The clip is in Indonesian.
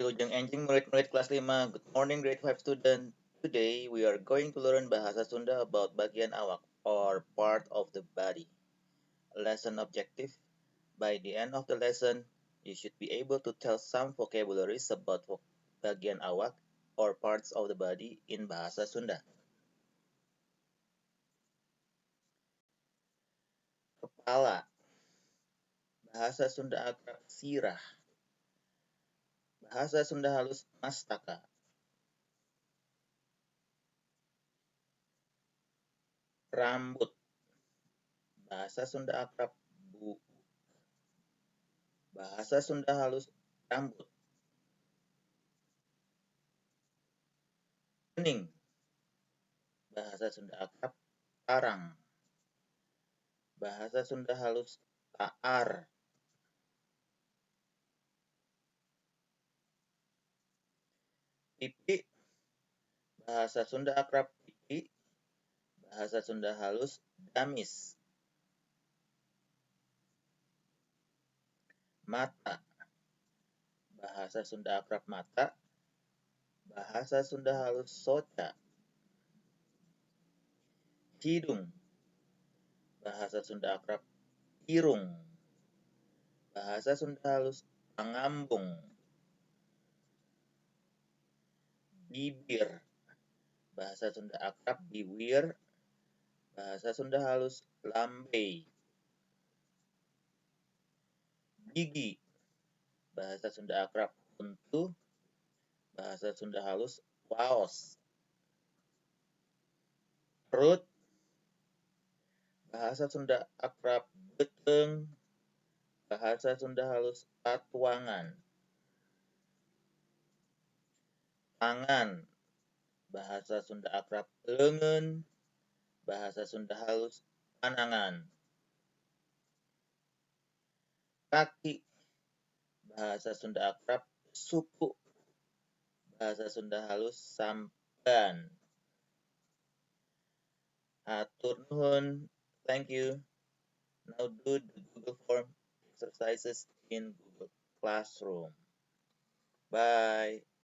Wilujeng Enjing murid-murid kelas 5. Good morning grade 5 student. Today we are going to learn Bahasa Sunda about bagian awak or part of the body. Lesson objective. By the end of the lesson, you should be able to tell some vocabularies about bagian awak or parts of the body in Bahasa Sunda. Kepala. Bahasa Sunda akrab sirah. Bahasa Sunda halus mastaka. Rambut. Bahasa Sunda akrab bu. Bahasa Sunda halus rambut. Kening. Bahasa Sunda akrab parang. Bahasa Sunda halus taar. Pipi. Bahasa Sunda akrab pipi. Bahasa Sunda halus gamis. Mata. Bahasa Sunda akrab mata. Bahasa Sunda halus soca. Hidung. Bahasa Sunda akrab irung. Bahasa Sunda halus pangambung. Bibir. Bahasa Sunda akrab biwir. Bahasa Sunda halus lambe. Gigi. Bahasa Sunda akrab untu. Bahasa Sunda halus waos. Perut. Bahasa Sunda akrab beteng. Bahasa Sunda halus patuangan. Tangan. Bahasa Sunda akrab lengan. Bahasa Sunda halus panangan. Kaki. Bahasa Sunda akrab suku. Bahasa Sunda halus sampan. Hatur nuhun. Thank you. Now do the Google Form exercises in Google Classroom. Bye.